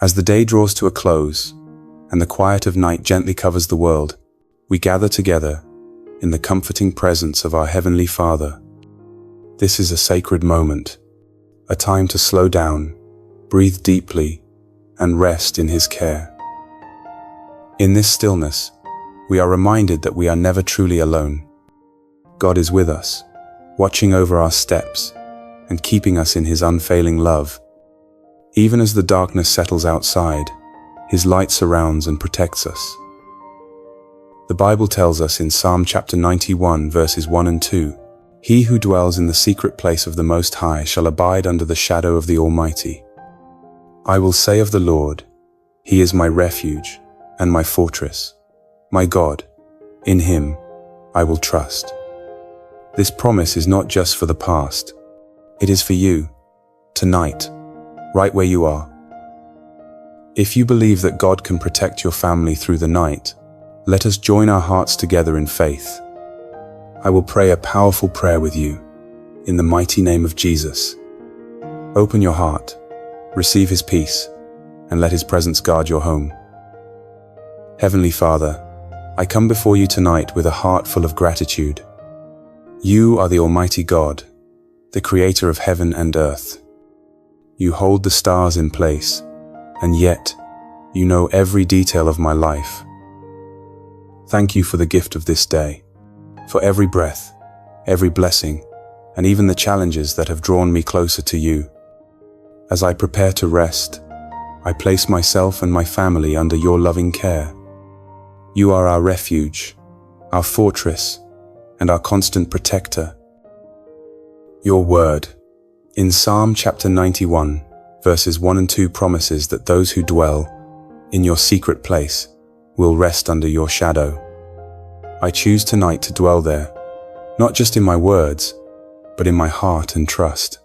As the day draws to a close, and the quiet of night gently covers the world, we gather together in the comforting presence of our Heavenly Father. This is a sacred moment, a time to slow down, breathe deeply, and rest in His care. In this stillness, we are reminded that we are never truly alone. God is with us, watching over our steps and keeping us in His unfailing love. Even as the darkness settles outside, His light surrounds and protects us. The Bible tells us in Psalm chapter 91, verses 1 and 2, "He who dwells in the secret place of the Most High shall abide under the shadow of the Almighty. I will say of the Lord, He is my refuge and my fortress, my God, in Him I will trust." This promise is not just for the past, it is for you, tonight, right where you are. If you believe that God can protect your family through the night, let us join our hearts together in faith. I will pray a powerful prayer with you, in the mighty name of Jesus. Open your heart, receive His peace, and let His presence guard your home. Heavenly Father, I come before you tonight with a heart full of gratitude. You are the Almighty God, the Creator of heaven and earth. You hold the stars in place, and yet you know every detail of my life. Thank you for the gift of this day, for every breath, every blessing, and even the challenges that have drawn me closer to you. As I prepare to rest, I place myself and my family under your loving care. You are our refuge, our fortress, and our constant protector. Your word, in Psalm chapter 91, verses 1 and 2 promises that those who dwell in your secret place will rest under your shadow. I choose tonight to dwell there, not just in my words, but in my heart and trust.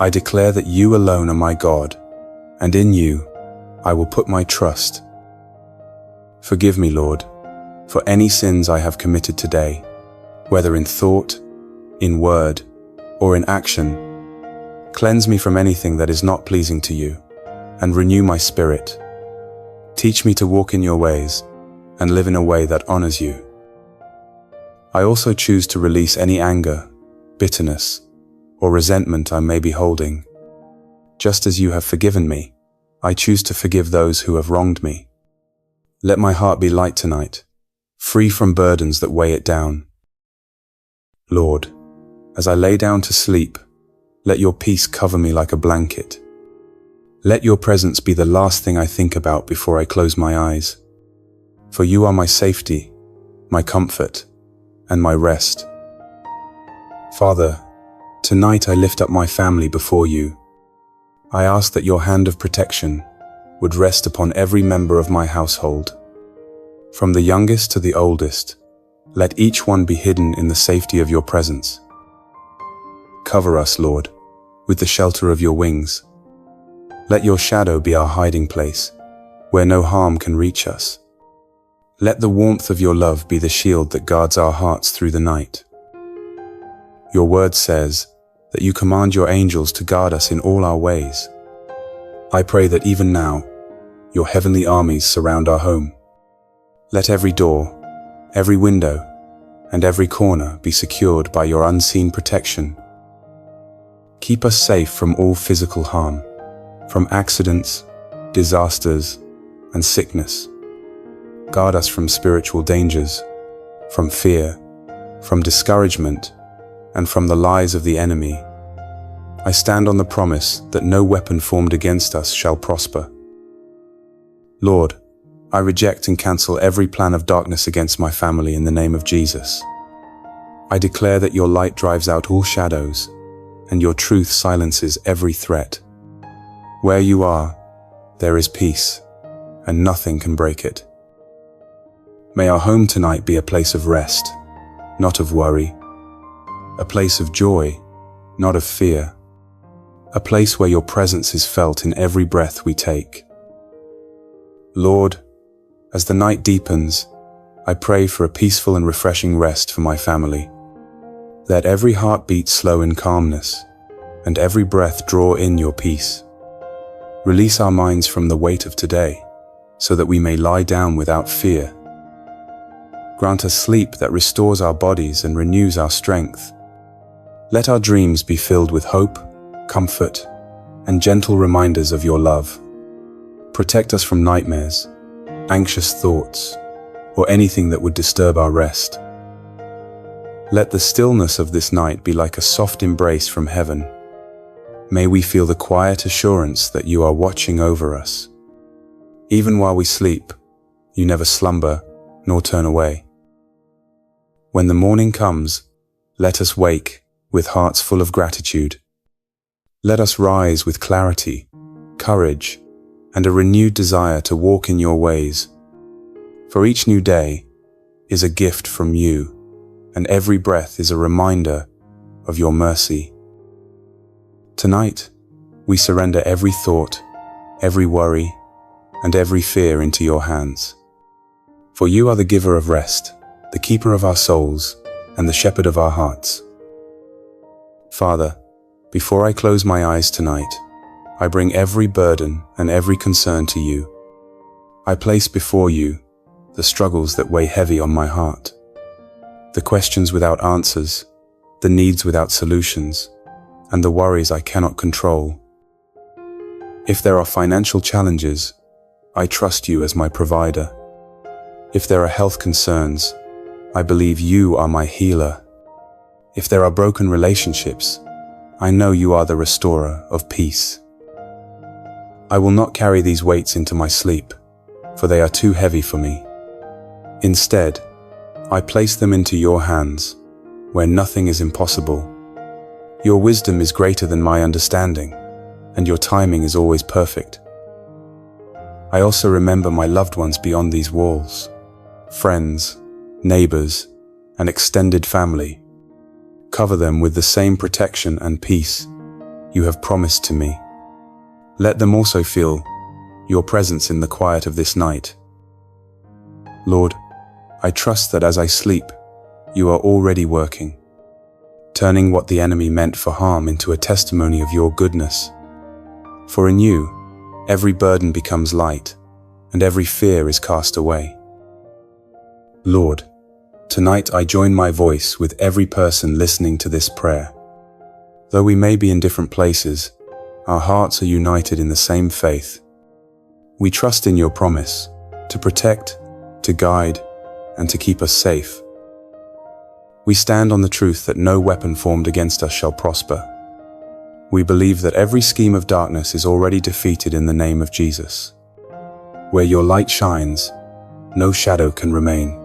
I declare that you alone are my God, and in you I will put my trust. Forgive me, Lord, for any sins I have committed today, whether in thought, in word, or in action. Cleanse me from anything that is not pleasing to you, and renew my spirit. Teach me to walk in your ways, and live in a way that honors you. I also choose to release any anger, bitterness, or resentment I may be holding. Just as you have forgiven me, I choose to forgive those who have wronged me. Let my heart be light tonight, free from burdens that weigh it down. Lord, as I lay down to sleep, let your peace cover me like a blanket. Let your presence be the last thing I think about before I close my eyes. For you are my safety, my comfort, and my rest. Father, tonight I lift up my family before you. I ask that your hand of protection would rest upon every member of my household. From the youngest to the oldest, let each one be hidden in the safety of your presence. Cover us, Lord, with the shelter of your wings. Let your shadow be our hiding place, where no harm can reach us. Let the warmth of your love be the shield that guards our hearts through the night. Your word says that you command your angels to guard us in all our ways. I pray that even now, your heavenly armies surround our home. Let every door, every window, and every corner be secured by your unseen protection. Keep us safe from all physical harm, from accidents, disasters, and sickness. Guard us from spiritual dangers, from fear, from discouragement, and from the lies of the enemy. I stand on the promise that no weapon formed against us shall prosper. Lord, I reject and cancel every plan of darkness against my family in the name of Jesus. I declare that your light drives out all shadows, and your truth silences every threat. Where you are, there is peace, and nothing can break it. May our home tonight be a place of rest, not of worry, a place of joy, not of fear, a place where your presence is felt in every breath we take. Lord, as the night deepens, I pray for a peaceful and refreshing rest for my family. Let every heartbeat slow in calmness, and every breath draw in your peace. Release our minds from the weight of today, so that we may lie down without fear. Grant us sleep that restores our bodies and renews our strength. Let our dreams be filled with hope, comfort, and gentle reminders of your love. Protect us from nightmares, anxious thoughts, or anything that would disturb our rest. Let the stillness of this night be like a soft embrace from heaven. May we feel the quiet assurance that you are watching over us. Even while we sleep, you never slumber nor turn away. When the morning comes, let us wake with hearts full of gratitude. Let us rise with clarity, courage, and a renewed desire to walk in your ways. For each new day is a gift from you, and every breath is a reminder of your mercy. Tonight, we surrender every thought, every worry, and every fear into your hands. For you are the giver of rest, the keeper of our souls, and the shepherd of our hearts. Father, before I close my eyes tonight, I bring every burden and every concern to you. I place before you the struggles that weigh heavy on my heart, the questions without answers, the needs without solutions, and the worries I cannot control. If there are financial challenges, I trust you as my provider. If there are health concerns, I believe you are my healer. If there are broken relationships, I know you are the restorer of peace. I will not carry these weights into my sleep, for they are too heavy for me. Instead, I place them into your hands, where nothing is impossible. Your wisdom is greater than my understanding, and your timing is always perfect. I also remember my loved ones beyond these walls, friends, neighbors, and extended family. Cover them with the same protection and peace you have promised to me. Let them also feel your presence in the quiet of this night. Lord, I trust that as I sleep, you are already working, turning what the enemy meant for harm into a testimony of your goodness. For in you, every burden becomes light, and every fear is cast away. Lord, tonight I join my voice with every person listening to this prayer. Though we may be in different places, our hearts are united in the same faith. We trust in your promise to protect, to guide, and to keep us safe. We stand on the truth that no weapon formed against us shall prosper. We believe that every scheme of darkness is already defeated in the name of Jesus. Where your light shines, no shadow can remain.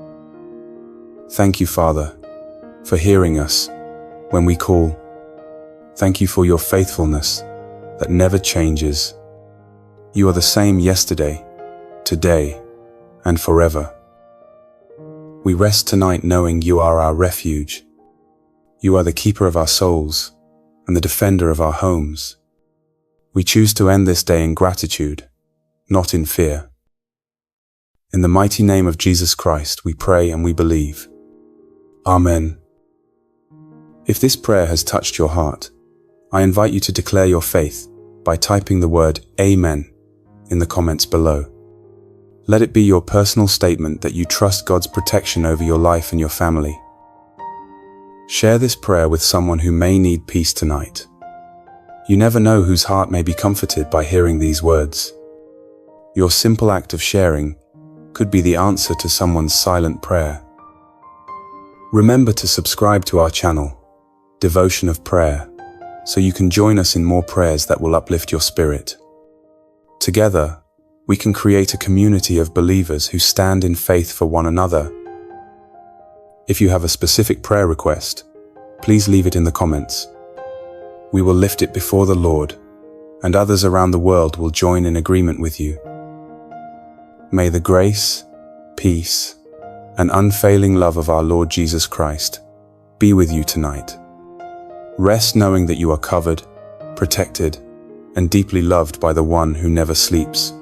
Thank you, Father, for hearing us when we call. Thank you for your faithfulness that never changes. You are the same yesterday, today, and forever. We rest tonight knowing you are our refuge. You are the keeper of our souls and the defender of our homes. We choose to end this day in gratitude, not in fear. In the mighty name of Jesus Christ, we pray and we believe. Amen. If this prayer has touched your heart, I invite you to declare your faith by typing the word Amen in the comments below. Let it be your personal statement that you trust God's protection over your life and your family. Share this prayer with someone who may need peace tonight. You never know whose heart may be comforted by hearing these words. Your simple act of sharing could be the answer to someone's silent prayer. Remember to subscribe to our channel, Devotion of Prayer, so you can join us in more prayers that will uplift your spirit. Together, we can create a community of believers who stand in faith for one another. If you have a specific prayer request, please leave it in the comments. We will lift it before the Lord, and others around the world will join in agreement with you. May the grace, peace, and unfailing love of our Lord Jesus Christ be with you tonight. Rest knowing that you are covered, protected, and deeply loved by the one who never sleeps.